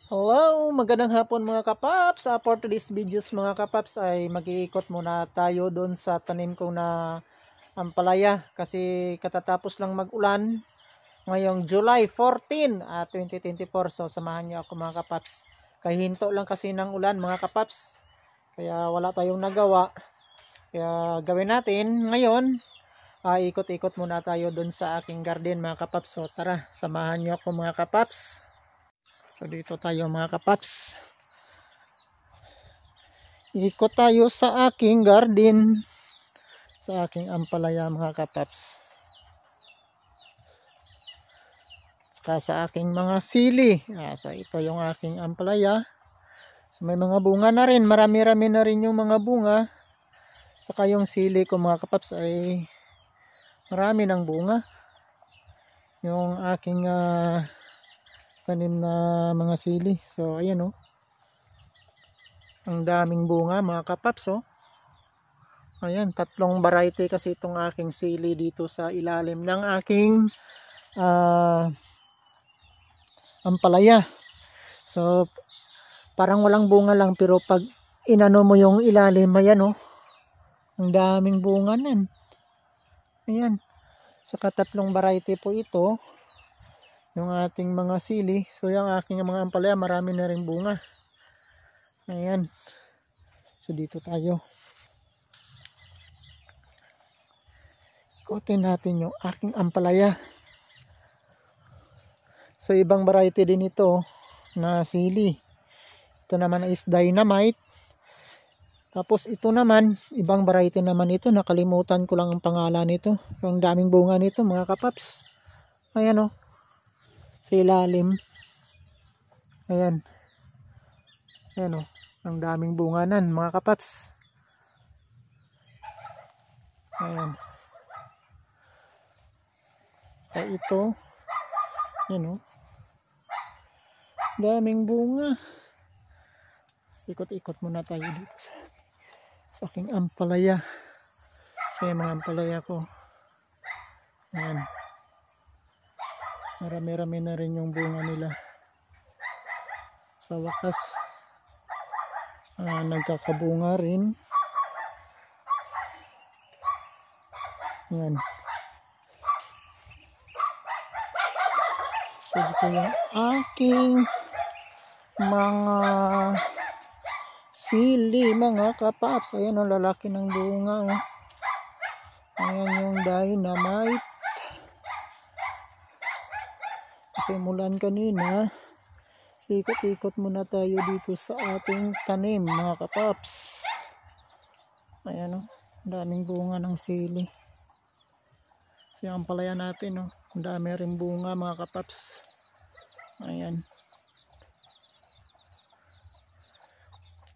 Hello, magandang hapon mga kapaps. For today's videos mga kapaps ay mag-iikot muna tayo doon sa tanim ko na ampalaya kasi katatapos lang mag-ulan ngayong July 14, 2024. So samahan niyo ako mga kapaps. Kahinto lang kasi ng ulan mga kapaps. Kaya wala tayong nagawa. Kaya gawin natin ngayon, ikot-ikot muna tayo doon sa aking garden mga kapaps. So tara, samahan niyo ako mga kapaps. So dito tayo mga kapaps. Ikot tayo sa aking garden. Sa aking ampalaya mga kapaps. Saka sa aking mga sili. So ito yung aking ampalaya. So may mga bunga na rin. Marami-rami na rin yung mga bunga. Saka yung sili ko mga kapaps ay marami ng bunga. Yung aking tanim na mga sili. So ayan oh. Ang daming bunga mga kapaps oh. Ayan, 3 variety kasi itong aking sili dito sa ilalim ng aking ampalaya. So parang walang bunga lang pero pag inano mo yung ilalim, ayan oh. Ang daming bunga nan. Ayan. Saka 3 variety po ito. Yung ating mga sili. So yung aking mga ampalaya marami na rin bunga. Ayan. So dito tayo. Ikutin natin yung aking ampalaya. So ibang variety din ito na sili. Ito naman is dynamite. Tapos ito naman, ibang variety naman ito. Nakalimutan ko lang ang pangalan nito. Ang daming bunga nito mga kapaps. Ayan o. Sa ilalim. Ayan. Ayan o. Ang daming bunga nan mga kapaps. Ayan. So ito. Ayan o. Daming bunga. Ikot-ikot muna tayo dito sa aking ampalaya. Sa mga ampalaya ko. Ayan. Marami-rami na rin yung bunga nila. Sa wakas, nagkakabunga rin. Ayan. So dito yung aking mga sili mga kapaps. Ayan ang lalaki ng bunga oh. Ayan yung dynamite. Kasi mulan kanina. So ikot-ikot muna tayo dito sa ating tanim mga kapaps. Ayan oh. Daming bunga ng sili. So yung ampalaya natin oh. Dami rin bunga mga kapaps. Ayan.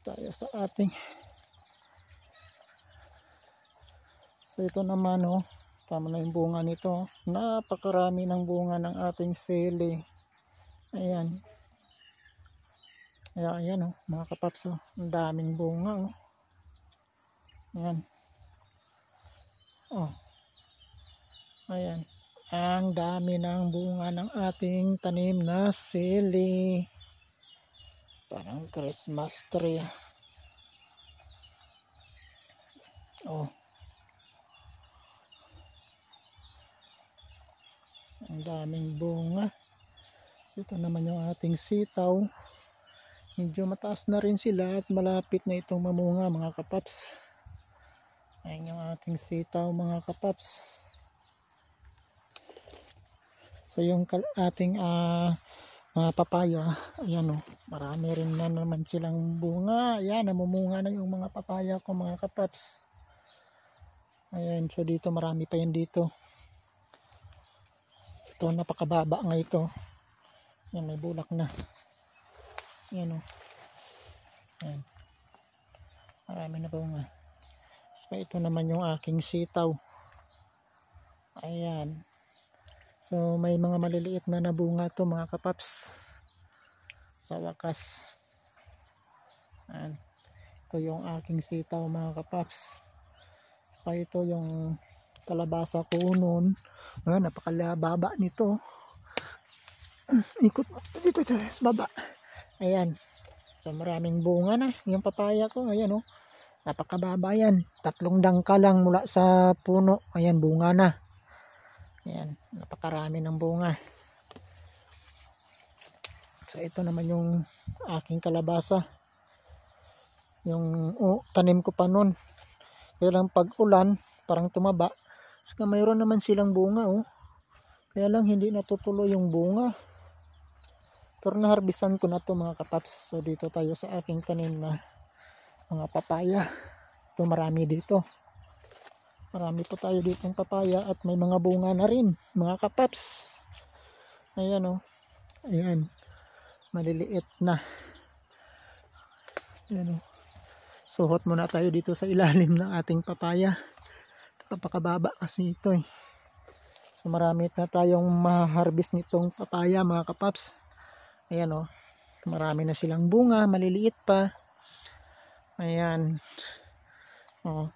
Tayo sa ating. So ito naman oh. Tama na yung bunga nito. Napakarami ng bunga ng ating sili. Ayan. Ayan oh. Mga kapaps oh. Ang daming bunga oh. Ayan. Oh. Ayan. Ang dami ng bunga ng ating tanim na sili. Parang Christmas tree. Oh. Ang daming bunga. So ito naman yung ating sitaw. Medyo mataas na rin sila at malapit na itong mamunga mga kapaps. Ayan yung ating sitaw mga kapaps. So yung ating mga papaya, ayan o, marami rin na naman silang bunga. Ayan, namumunga na yung mga papaya ko mga kapaps. Ayan, so dito marami pa yan dito. Ito, napakababa nga ito. Ayan, may bulak na. Ayan o. Ayan. Marami na bunga. So ito naman yung aking sitaw. Ayan. So may mga maliliit na nabunga to mga kapaps. Sa wakas. Ayan. Ito yung aking sitaw mga kapaps. Saka ito yung kalabasa ko noon. Ayan, napakalababa nito. Ikot dito sa baba. Ayan. So maraming bunga na yung papaya ko. Ayan oh. Napakababa yan. 3 dangka lang mula sa puno. Ayan, bunga na. Ayan, napakarami ng bunga. So ito naman yung aking kalabasa. Yung tanim ko pa nun. Kaya lang pag ulan, parang tumaba. Saka mayroon naman silang bunga oh. Kaya lang hindi natutuloy yung bunga. Pero naharbisan ko na to mga kapaps. So dito tayo sa aking tanim na mga papaya. Ito marami dito. Marami po tayo ditong papaya at may mga bunga na rin mga kapaps. Ayan o. Ayan. Maliliit na. Ayan o. Suhot muna tayo dito sa ilalim ng ating papaya. Napakababa kasi ito eh. So marami na tayong ma-harvest nitong papaya mga kapaps. Ayan o. Marami na silang bunga. Maliliit pa. Ayan. O.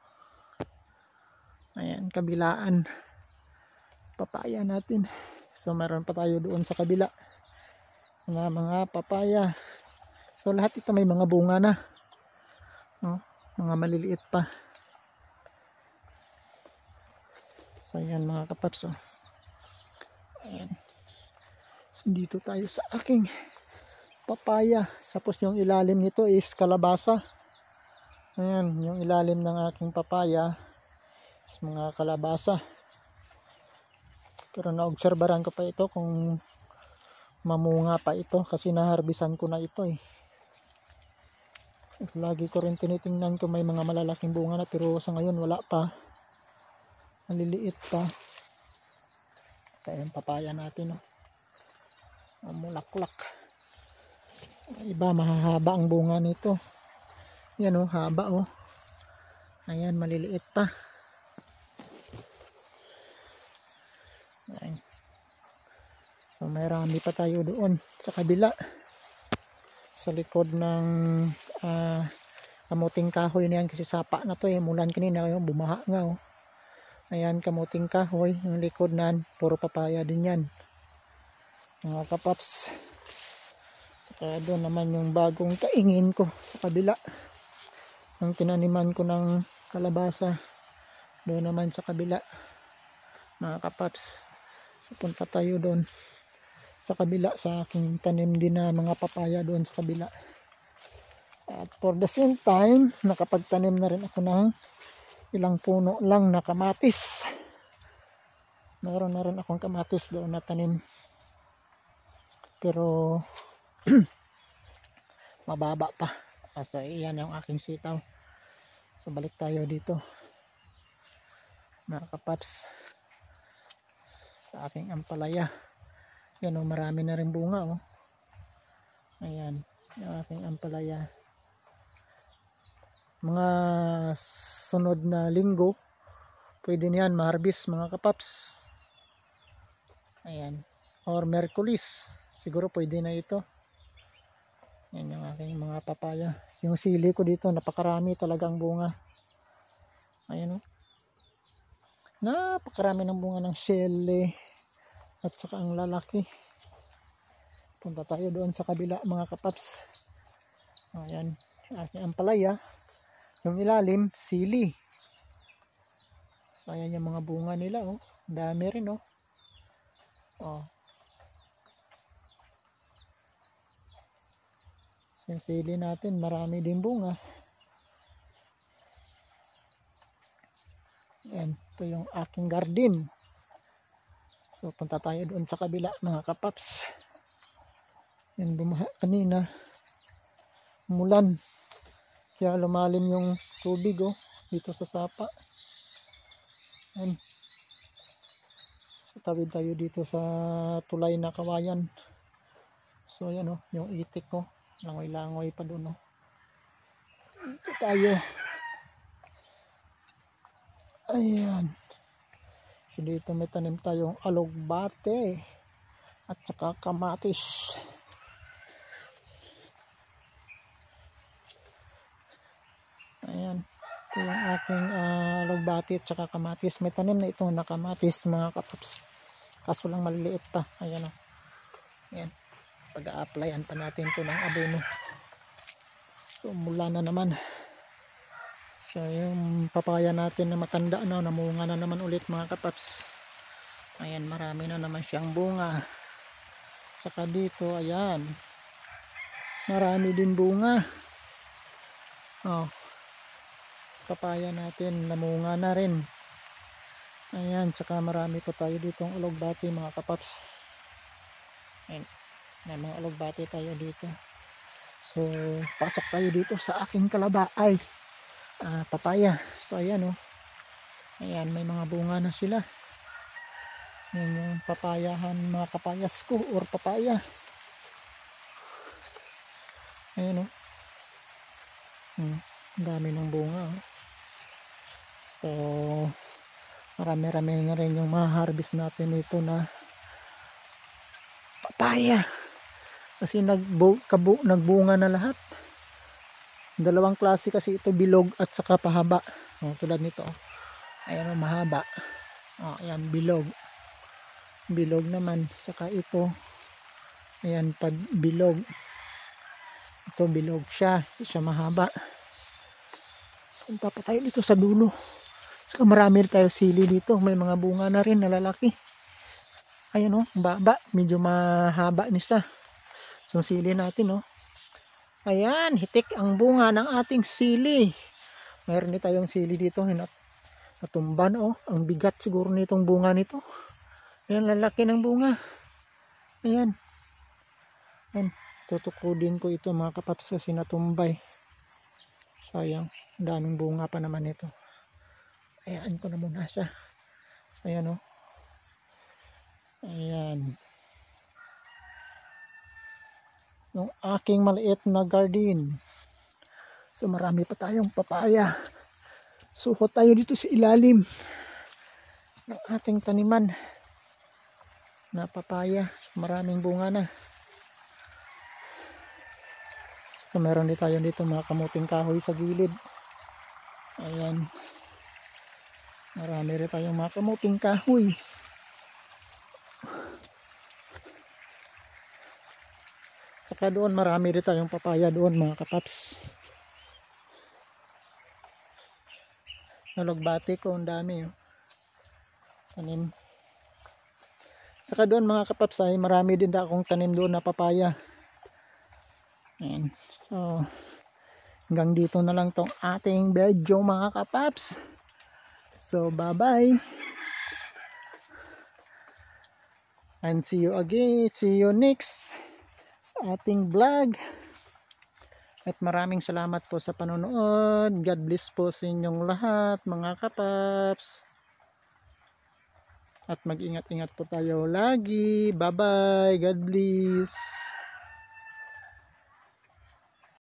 Ayan, kabilaan. Papaya natin. So meron pa tayo doon sa kabila. Mga papaya. So lahat ito may mga bunga na. O, mga maliliit pa. So ayan mga kapaps. O. Ayan. So dito tayo sa aking papaya. Tapos yung ilalim nito is kalabasa. Ayan, yung ilalim ng aking papaya is mga kalabasa. Pero naobserbahan ko pa ito kung mamunga pa ito kasi naharbisan ko na ito eh. Lagi ko rin tinitingnan kung may mga malalaking bunga na pero sa ngayon wala pa. Maliliit pa. Ito yung papaya natin oh. Mulaklak. Iba mahahaba ang bunga nito. Yan oh, haba oh. Ayan, maliliit pa. Ayan. So marami pa tayo doon sa kabila. Sa likod ng kamuting kahoy na yan kasi sapa na to eh. Mulan kanina yung bumaha nga oh. Ayan, kamuting kahoy. Yung likod nan, puro papaya din yan. Mga kapaps. Saka doon naman yung bagong kaingin ko sa kabila. Ang tinaniman ko ng kalabasa doon naman sa kabila mga kapaps. So punta tayo doon sa kabila sa aking tanim din na mga papaya doon sa kabila. At for the same time nakapagtanim na rin ako ng ilang puno lang na kamatis. Meron na rin akong kamatis doon na tanim pero mababa pa. So iyan yung aking sitaw. So balik tayo dito mga kapaps sa aking ampalaya. Yan o, marami na rin bunga o. Ayan yung aking ampalaya. Mga sunod na linggo pwede niyan ma-harvest mga kapaps. Ayan, or Merkulis siguro pwede na ito. Yan yung aking mga papaya. Yung sili ko dito napakarami talagang bunga. Ayan o. Napakarami ng bunga ng sili. At saka ang lalaki. Punta tayo doon sa kabila mga kapaps. Ayan. Aking ampalaya. Yung ilalim, sili. So ayan yung mga bunga nila oh. Dami rin oh. Oh. Yung sili natin marami din bunga. Ayan, ito yung aking garden. So punta tayo doon sa kabila mga kapaps. Yan, bumaha kanina. Mulan. Kaya lumalim yung tubig oh, dito sa sapa. Ayan. So tawid tayo dito sa tulay na kawayan. So ayan oh, yung itik ko. Langoy-langoy pa doon oh. Dito tayo. Ayan. So dito may tanim tayong alugbate at saka kamatis. Ayan. Ito yung aking alugbate at saka kamatis. May tanim na ito na kamatis mga kapaps. Kaso lang maliliit pa. Ayan o. Ayan. pag-a-applyan pa natin to ng abono. So mula na naman. So yung papaya natin na matanda na, namunga na naman ulit mga kapaps. Ayan, marami na naman siyang bunga. Saka dito, ayan, marami din bunga. Oh, papaya natin namunga na rin. Ayan, saka marami pa tayo ditong ulugbati mga kapaps. Ayan, may mga ulugbati tayo dito. So pasok tayo dito sa aking kalabaay, papaya. So ayan, oh, ayan, may mga bunga na sila. Yan yung papayahan, mga kapayas ko or papaya. Ayan, oh, dami ng bunga, oh. So marami-rami na rin yung ma-harvest natin ito na papaya kasi nagbunga na lahat. Dalawang klase kasi ito, bilog at saka pahaba, oh, tulad nito, oh. Ayan, oh, mahaba, oh, ayan, bilog naman. Saka ito, ayan, pag bilog, ito bilog siya, ito siya mahaba. Punta pa tayo dito sa dulo. Saka marami tayo sili dito, may mga bunga na rin na lalaki. Ayan, oh, baba, medyo mahaba nisa. So sili natin, oh, ayan, hitik ang bunga ng ating sili. Mayroon din tayong sili dito, natumban, oh, ang bigat siguro nitong bunga nito. Ayan, lalaki ng bunga. Ayan, ayan, tutukudin ko ito mga kapaps kasi natumbay. Sayang, daming bunga pa naman ito. Ayan ko na muna siya. Ayan, oh, ayan, yung aking maliit na garden. So marami pa tayong papaya. Suhot tayo dito sa ilalim ng ating taniman na papaya. So, maraming bunga na. So meron din tayo dito mga kamuting kahoy sa gilid. Ayan, marami rin tayong mga kamuting kahoy. Saka doon marami rin tayong papaya doon mga kapaps. Nalugbati ko, ang dami, oh, tanim. Saka doon mga kapaps ay marami din akong tanim doon na papaya. Ayan. So hanggang dito na lang tong ating video mga kapaps. So bye bye and see you again, see you next sa ating vlog. At maraming salamat po sa panonood. God bless po sa inyong lahat mga kapaps. At mag-ingat-ingat po tayo lagi. Bye bye, God bless.